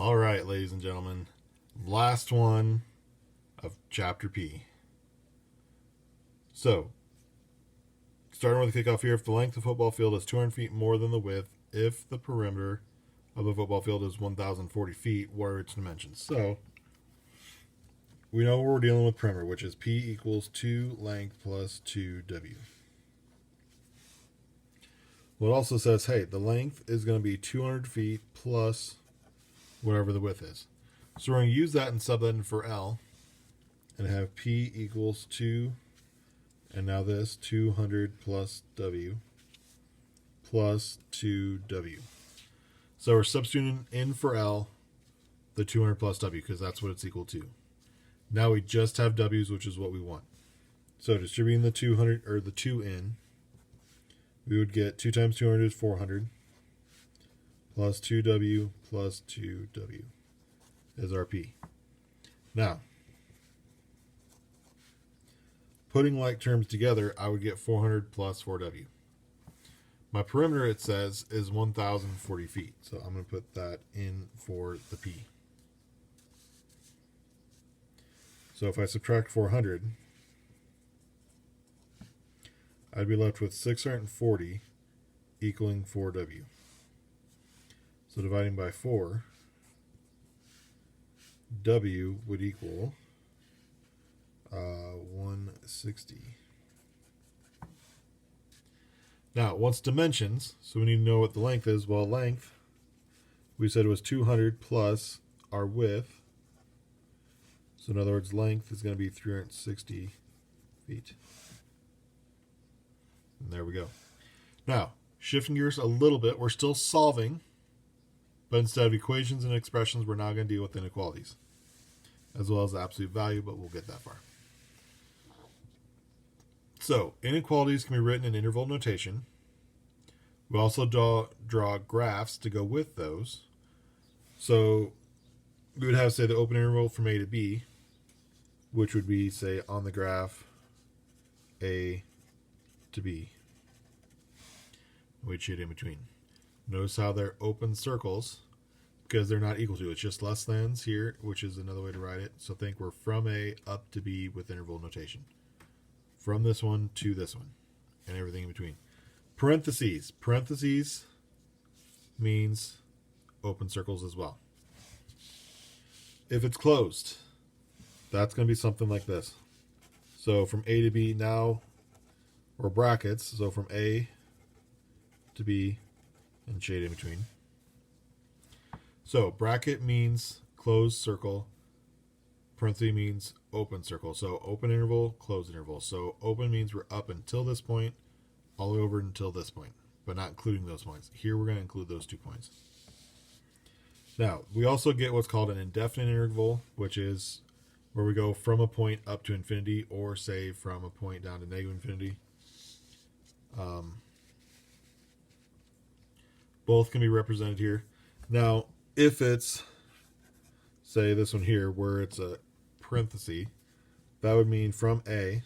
All right, ladies and gentlemen, last one of Chapter P. So, starting with the kickoff here, if the length of the football field is 200 feet more than the width, if the perimeter of the football field is 1,040 feet, what are its dimensions? So, we know we're dealing with perimeter, which is P equals 2 length plus 2W. Well, it also says, hey, the length is going to be 200 feet plus whatever the width is. So we're going to use that and sub that in for L and have P equals 2, and now this 200 plus W plus 2W. So we're substituting in for L the 200 plus W because that's what it's equal to. Now we just have W's, which is what we want. So distributing the 200 or the 2 in, we would get 2 times 200 is 400 plus 2W plus 2W is our P. Now, putting like terms together, I would get 400 plus 4W. My perimeter, it says, is 1,040 feet. So I'm going to put that in for the P. So if I subtract 400, I'd be left with 640 equaling 4W. So dividing by 4, W would equal 160. Now, what's dimensions? So we need to know what the length is. Well, length, we said it was 200 plus our width. So in other words, length is going to be 360 feet. And there we go. Now, shifting gears a little bit, we're still solving, but instead of equations and expressions, we're now going to deal with inequalities, as well as the absolute value, but we'll get that far. So, inequalities can be written in interval notation. We also draw graphs to go with those. So, we would have, say, the open interval from A to B, which would be, say, on the graph A to B. We'd shade in between. Notice how they're open circles because they're not equal to. It's just less thans here, which is another way to write it. So think we're from A up to B with interval notation. From this one to this one and everything in between. Parentheses. Parentheses means open circles as well. If it's closed, that's going to be something like this. So from A to B now, or brackets, so from A to B and shade in between. So bracket means closed circle. Parenthesis means open circle. So open interval, closed interval. So open means we're up until this point, all the way over until this point, but not including those points. Here we're going to include those 2 points. Now, we also get what's called an indefinite interval, which is where we go from a point up to infinity, or say from a point down to negative infinity. Both can be represented here. Now, if it's, say, this one here, where it's a parenthesis, that would mean from A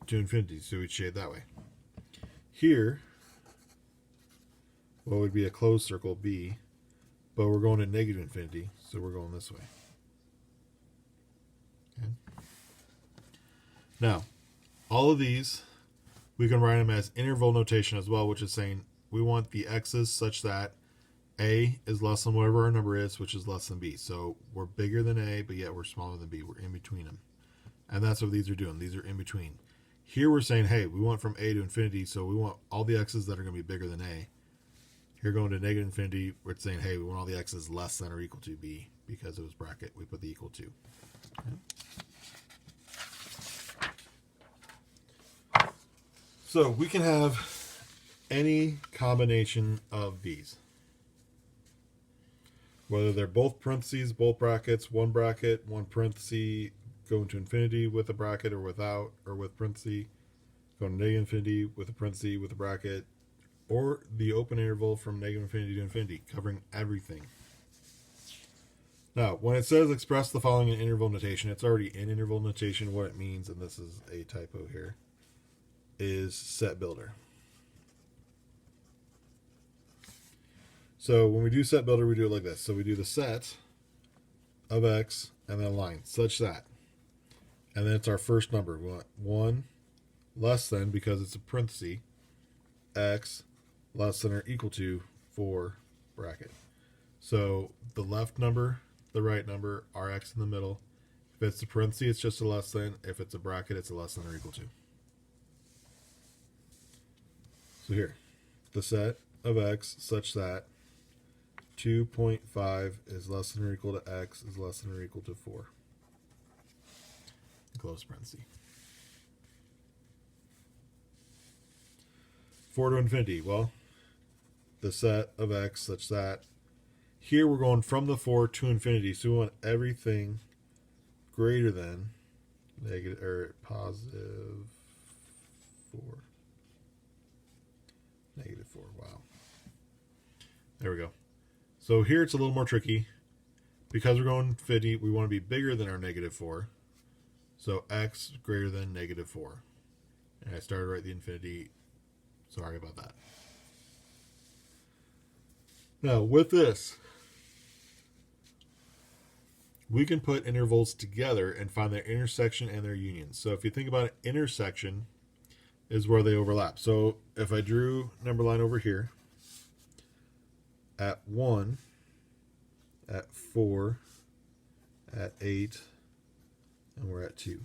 to infinity, so we'd shade that way. Here, what would be a closed circle, B, but we're going to negative infinity, so we're going this way. Okay. Now, all of these, we can write them as interval notation as well, which is saying we want the x's such that A is less than whatever our number is, which is less than B. So we're bigger than A, but yet we're smaller than B. We're in between them. And that's what these are doing. These are in between. Here we're saying, hey, we want from A to infinity, so we want all the x's that are going to be bigger than A. Here going to negative infinity, we're saying, hey, we want all the x's less than or equal to B. Because it was bracket, we put the equal to. Okay. So we can have any combination of these. Whether they're both parentheses, both brackets, one bracket, one parenthesis, going to infinity with a bracket or without, or with parenthesis, going to negative infinity with a parenthesis with a bracket, or the open interval from negative infinity to infinity, covering everything. Now, when it says express the following in interval notation, it's already in interval notation. What it means, and this is a typo here, is set builder. So when we do set builder, we do it like this. So we do the set of x and then a line such that. And then it's our first number. We want 1 less than, because it's a parenthesis, x less than or equal to 4 bracket. So the left number, the right number, our x in the middle. If it's a parenthesis, it's just a less than. If it's a bracket, it's a less than or equal to. So here, the set of x such that 2.5 is less than or equal to x is less than or equal to 4. Close parenthesis. 4 to infinity. Well, the set of x such that here we're going from the 4 to infinity, so we want everything greater than negative or positive 4. Negative 4. Wow. There we go. So here it's a little more tricky. Because we're going infinity, we want to be bigger than our negative 4. So x greater than negative 4. And I started right at the infinity. Sorry about that. Now, with this, we can put intervals together and find their intersection and their union. So if you think about it, intersection is where they overlap. So if I drew number line over here at 1, at 4, at 8, and we're at 2.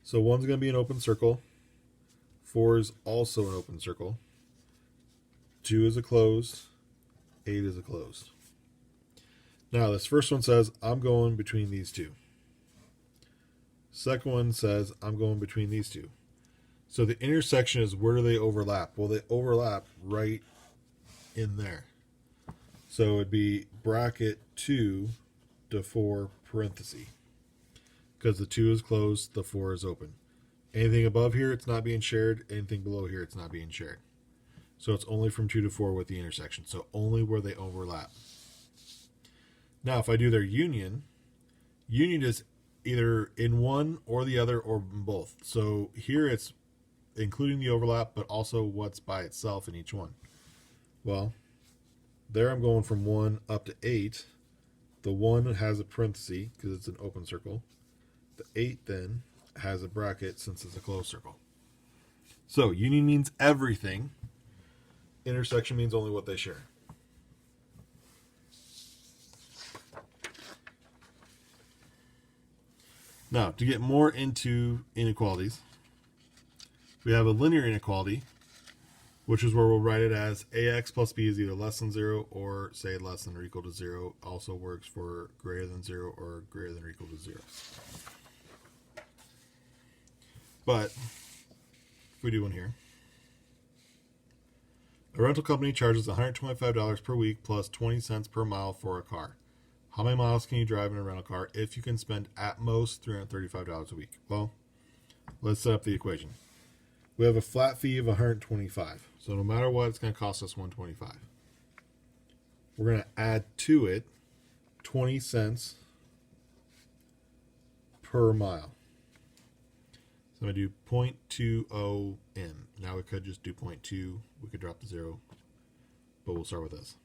So 1's going to be an open circle. 4 is also an open circle. 2 is a closed. 8 is a closed. Now this first one says I'm going between these two. Second one says I'm going between these two. So the intersection is, where do they overlap? Well, they overlap right in there. So it'd be bracket 2 to 4 parenthesis. Because the 2 is closed, the 4 is open. Anything above here, it's not being shared. Anything below here, it's not being shared. So it's only from 2 to 4 with the intersection. So only where they overlap. Now, if I do their union, union is either in one or the other or in both. So here it's including the overlap, but also what's by itself in each one. Well, there I'm going from 1 up to 8. The 1 has a parenthesis because it's an open circle. The 8 then has a bracket since it's a closed circle. So union means everything. Intersection means only what they share. Now, to get more into inequalities, we have a linear inequality, which is where we'll write it as ax plus b is either less than 0 or say less than or equal to 0. Also works for greater than 0 or greater than or equal to 0. But if we do one here, a rental company charges $125 per week plus 20 cents per mile for a car. How many miles can you drive in a rental car if you can spend at most $335 a week? Well, let's set up the equation. We have a flat fee of $125. So no matter what, it's going to cost us $125. We're going to add to it 20 cents per mile. So I'm going to do 0.20 m. Now we could just do 0.2. We could drop the 0. But we'll start with this.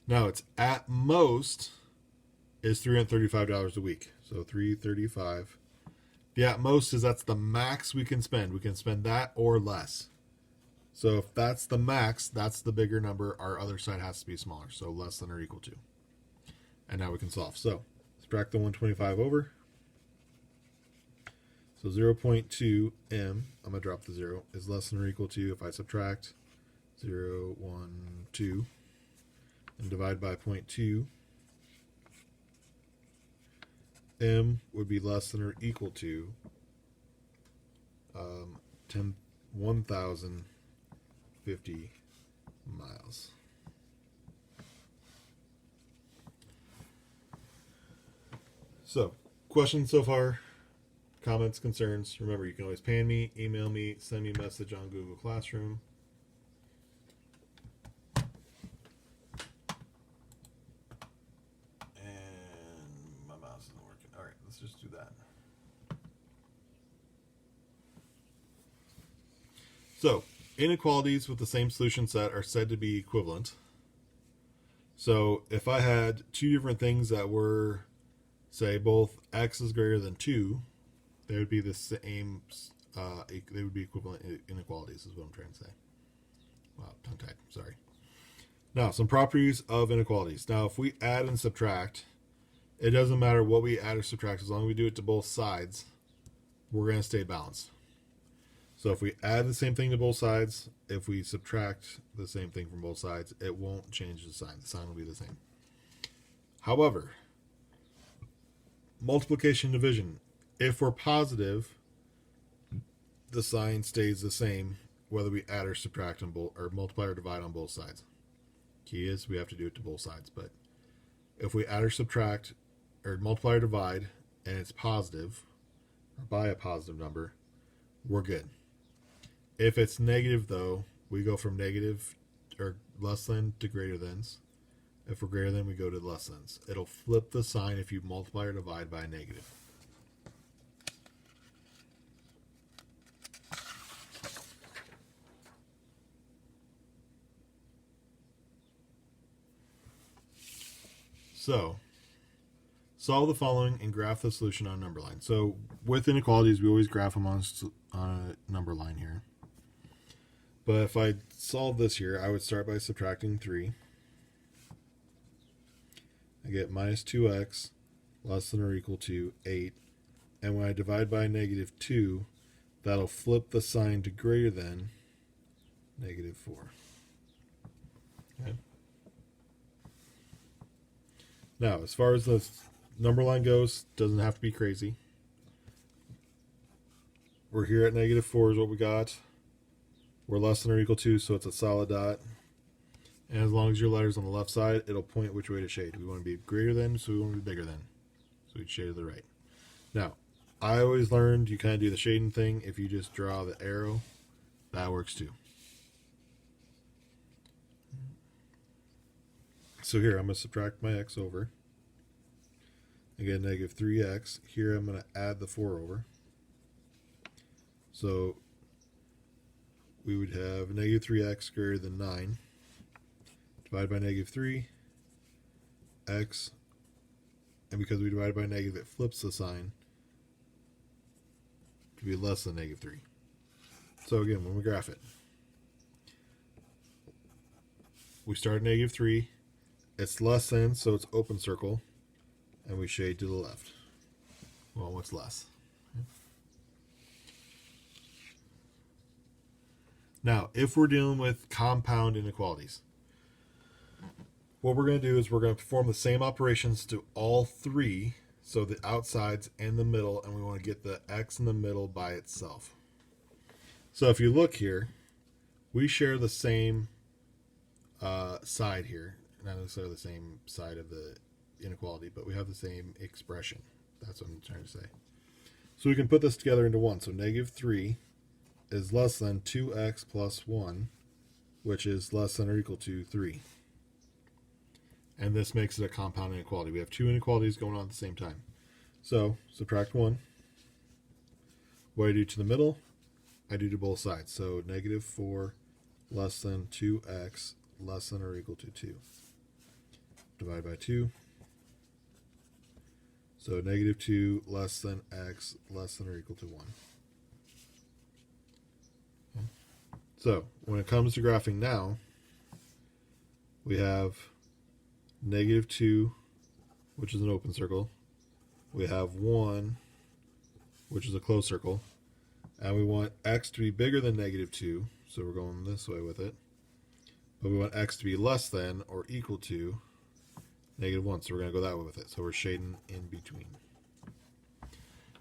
Now it's at most is $335 a week. So $335. The at most is that's the max we can spend. We can spend that or less. So if that's the max, that's the bigger number. Our other side has to be smaller. So less than or equal to. And now we can solve. So subtract the 125 over. So 0.2 m, I'm going to drop the 0, is less than or equal to, if I subtract 0, 1, 2, and divide by 0.2, m would be less than or equal to 1,050 miles. So, questions so far? Comments, concerns? Remember, you can always pan me, email me, send me a message on Google Classroom. And my mouse isn't working. All right, let's just do that. So, Inequalities with the same solution set are said to be equivalent. So if I had two different things that were, say, both x is greater than 2, they would be the same, they would be equivalent inequalities, is what I'm trying to say. Wow, tongue-tied, sorry. Now, some properties of inequalities. Now, if we add and subtract, it doesn't matter what we add or subtract, as long as we do it to both sides, we're going to stay balanced. So if we add the same thing to both sides, if we subtract the same thing from both sides, it won't change the sign. The sign will be the same. However, multiplication and division, if we're positive, the sign stays the same whether we add or subtract on both, or multiply or divide on both sides. Key is we have to do it to both sides. But if we add or subtract or multiply or divide and it's positive, or by a positive number, we're good. If it's negative, though, we go from negative or less than to greater thans. If we're greater than, we go to less thans. It'll flip the sign if you multiply or divide by a negative. So, solve the following and graph the solution on a number line. So, with inequalities, we always graph them on a number line here. But if I solve this here, I would start by subtracting 3. I get minus 2x less than or equal to 8. And when I divide by negative 2, that'll flip the sign to greater than negative 4. Okay. Now, as far as the number line goes, doesn't have to be crazy. We're here at negative 4 is what we got. We're less than or equal to, so it's a solid dot. And as long as your letter's on the left side, it'll point which way to shade. We want to be greater than, so we want to be bigger than. So we'd shade to the right. Now, I always learned you kind of do the shading thing. If you just draw the arrow, that works too. So here, I'm going to subtract my x over. I get negative 3x. Here, I'm going to add the 4 over. So we would have negative 3x greater than 9. Divided by negative 3, x, and because we divided by negative, it flips the sign to be less than negative 3. So again, when we graph it, we start at negative 3, it's less than, so it's open circle, and we shade to the left. Well, what's less? Now, if we're dealing with compound inequalities, what we're going to do is we're going to perform the same operations to all 3, so the outsides and the middle, and we want to get the x in the middle by itself. So if you look here, we share the same side here. Not necessarily the same side of the inequality, but we have the same expression. That's what I'm trying to say. So we can put this together into 1. So negative 3 is less than 2x plus 1, which is less than or equal to 3. And this makes it a compound inequality. We have 2 inequalities going on at the same time. So subtract 1. What do I do to the middle? I do to both sides. So negative 4 less than 2x less than or equal to 2. Divide by 2. So negative 2 less than x less than or equal to 1. Okay. So when it comes to graphing now, we have negative 2, which is an open circle. We have 1, which is a closed circle. And we want x to be bigger than negative 2, so we're going this way with it. But we want x to be less than or equal to negative 1, so we're going to go that way with it. So we're shading in between.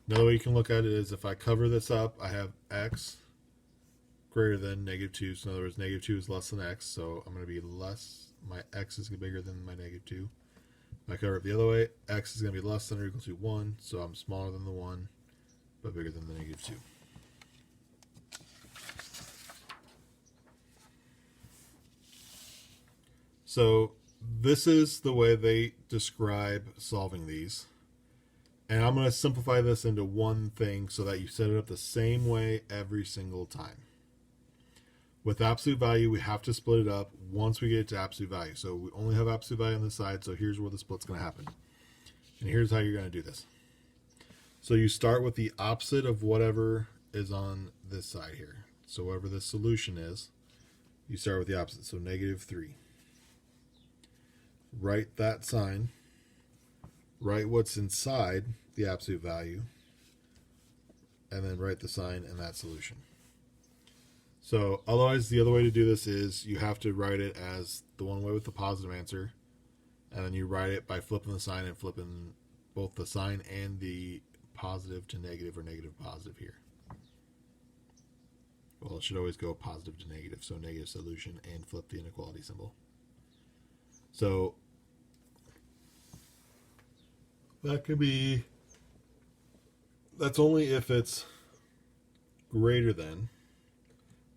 Another way you can look at it is if I cover this up, I have x greater than negative 2. So in other words, negative 2 is less than x, so I'm going to be less. My x is bigger than my negative 2. If I cover it the other way, x is going to be less than or equal to 1, so I'm smaller than the 1, but bigger than the negative 2. So this is the way they describe solving these. And I'm going to simplify this into one thing so that you set it up the same way every single time. With absolute value, we have to split it up once we get it to absolute value. So we only have absolute value on this side, so here's where the split's going to happen. And here's how you're going to do this. So you start with the opposite of whatever is on this side here. So whatever the solution is, you start with the opposite. So -3. Write that sign. Write what's inside the absolute value. And then write the sign and that solution. So otherwise, the other way to do this is you have to write it as the one way with the positive answer. And then you write it by flipping the sign and flipping both the sign and the positive to negative or negative to positive here. Well, it should always go positive to negative. So negative solution and flip the inequality symbol. So that could be, that's only if it's greater than.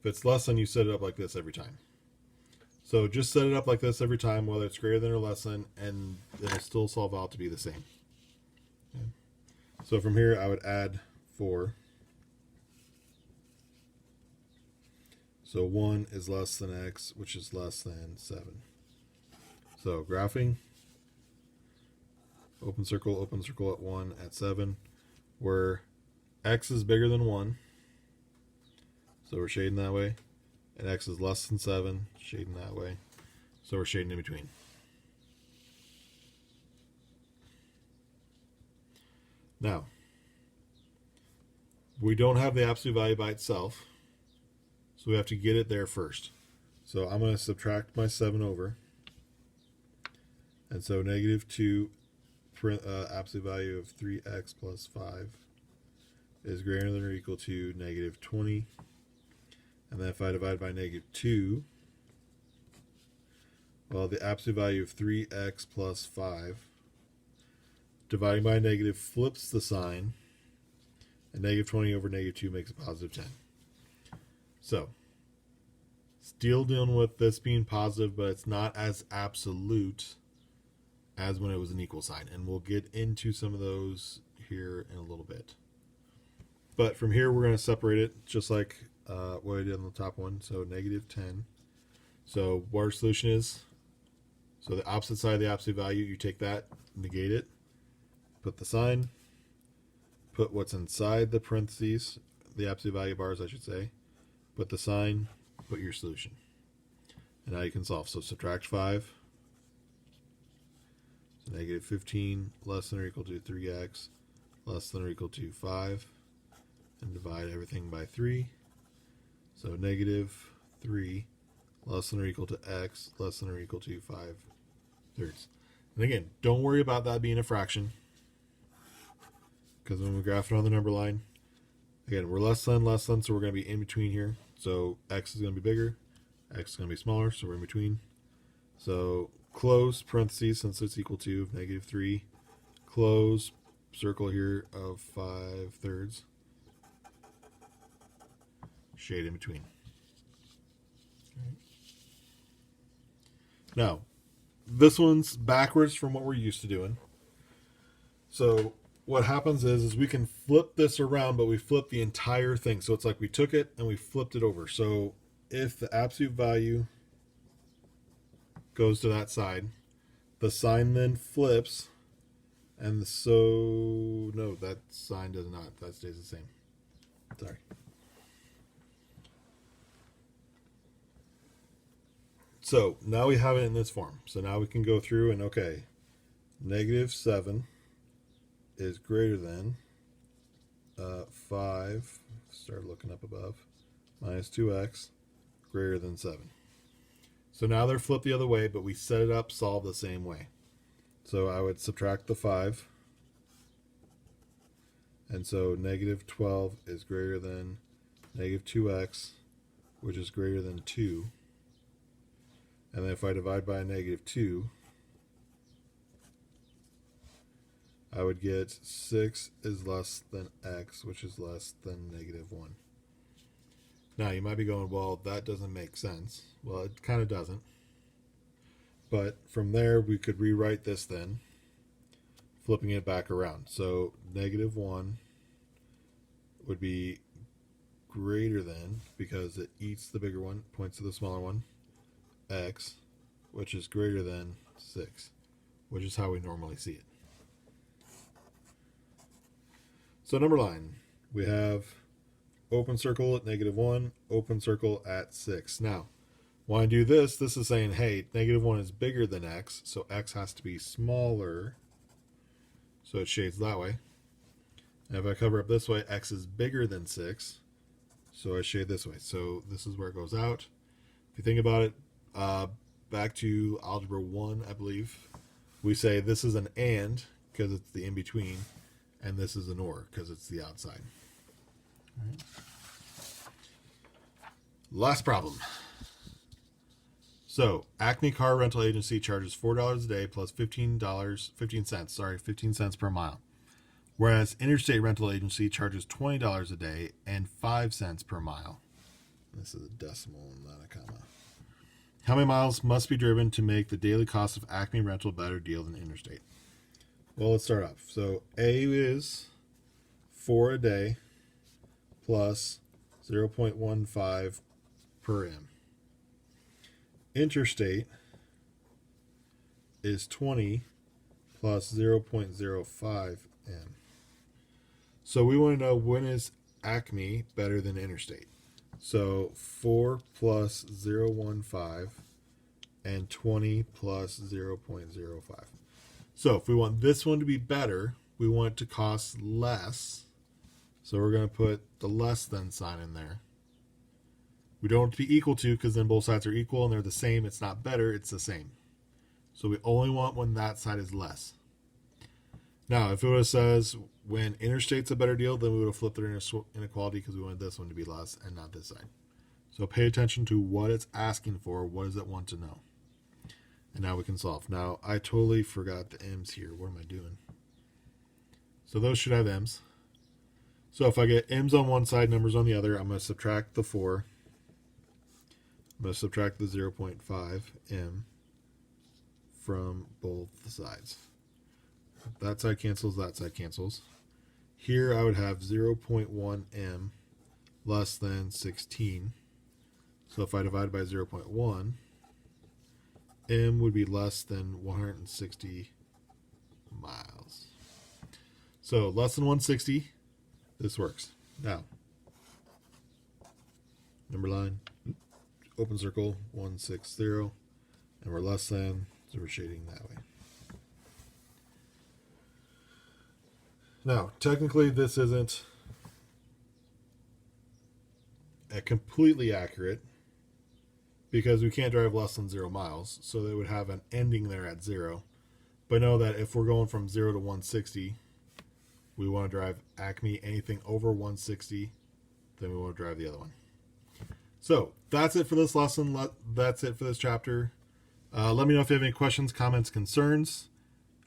If it's less than, you set it up like this every time. So just set it up like this every time, whether it's greater than or less than, and it'll still solve out to be the same. Okay. So from here, I would add 4. So 1 is less than x, which is less than 7. So graphing, open circle at 1 at 7, where x is bigger than 1. So we're shading that way. And x is less than 7, shading that way. So we're shading in between. Now, we don't have the absolute value by itself, so we have to get it there first. So I'm going to subtract my 7 over. And so -2 absolute value of 3x plus 5 is greater than or equal to -20. And then if I divide by -2, well, the absolute value of 3x plus 5, dividing by a negative flips the sign, and -20 over -2 makes a positive 10. So, still dealing with this being positive, but it's not as absolute as when it was an equal sign. And we'll get into some of those here in a little bit. But from here, we're going to separate it just like what I did on the top one. So -10. So what our solution is, so the opposite side of the absolute value, you take that, negate it, put the sign, put what's inside the parentheses, the absolute value bars, I should say, put the sign, put your solution. And now you can solve. So subtract 5. So -15 less than or equal to 3x less than or equal to 5. And divide everything by 3. So -3 less than or equal to x less than or equal to 5/3. And again, don't worry about that being a fraction, because when we graph it on the number line, again, we're less than, so we're going to be in between here. So x is going to be bigger, x is going to be smaller, so we're in between. So close parentheses, since it's equal to -3, close circle here of 5/3, shade in between. Okay. Now, this one's backwards from what we're used to doing. So what happens is we can flip this around, but we flip the entire thing. So it's like we took it and we flipped it over. So if the absolute value goes to that side, the sign then flips, and so, no, that sign does not. That stays the same. Sorry. So now we have it in this form. So now we can go through and, okay, -7 is greater than 5, start looking up above, minus 2x greater than 7. So now they're flipped the other way, but we set it up, solve the same way. So I would subtract the 5. And so -12 is greater than -2x, which is greater than 2. And then if I divide by a -2, I would get 6 is less than x, which is less than -1. Now, you might be going, well, that doesn't make sense. Well, it kind of doesn't. But from there, we could rewrite this then, flipping it back around. So -1 would be greater than, because it eats the bigger one, points to the smaller one, x, which is greater than 6, which is how we normally see it. So number line, we have open circle at -1, open circle at 6. Now, when I do this, this is saying, hey, -1 is bigger than x, so x has to be smaller. So it shades that way. And if I cover up this way, x is bigger than 6, so I shade this way. So this is where it goes out. If you think about it, back to algebra 1, I believe, we say this is an and because it's the in-between, and this is an or because it's the outside. All right. Last problem. So Acme Car Rental Agency charges $4 a day plus $15 cents per mile, whereas Interstate Rental Agency charges $20 a day and 5 cents per mile. This is a decimal, not a comma. How many miles must be driven to make the daily cost of Acme Rental a better deal than Interstate? Well, let's start off. So A is 4 a day plus 0.15 per M. Interstate is 20 plus 0.05 M. So we want to know, when is Acme better than Interstate? So 4 plus 0.15 and 20 plus 0.05. So if we want this one to be better, we want it to cost less. So we're going to put the less than sign in there. We don't want it to be equal to, because then both sides are equal and they're the same. It's not better, it's the same. So we only want when that side is less. Now, if it would have says when Interstate's a better deal, then we would have flipped their inequality because we wanted this one to be less and not this side. So pay attention to what it's asking for. What does it want to know? And now we can solve. Now, I totally forgot the m's here. What am I doing? So those should have m's. So if I get m's on one side, numbers on the other, I'm going to subtract the 4. I'm going to subtract the 0.5 m from both sides. That side cancels, that side cancels. Here I would have 0.1 m less than 16. So if I divide by 0.1, m would be less than 160 miles. So less than 160, this works. Now, number line, open circle, 160, and we're less than, so we're shading that way. Now, technically this isn't completely accurate because we can't drive less than 0 miles, so they would have an ending there at 0. But know that if we're going from 0 to 160, we want to drive Acme. Anything over 160, then we want to drive the other one. So that's it for this lesson. That's it for this chapter. Let me know if you have any questions, comments, concerns.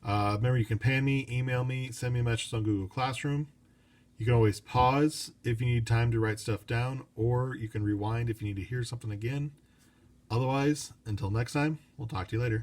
Remember, you can pan me, email me, send me a message on Google Classroom. You can always pause if you need time to write stuff down, or you can rewind if you need to hear something again. Otherwise, until next time, we'll talk to you later.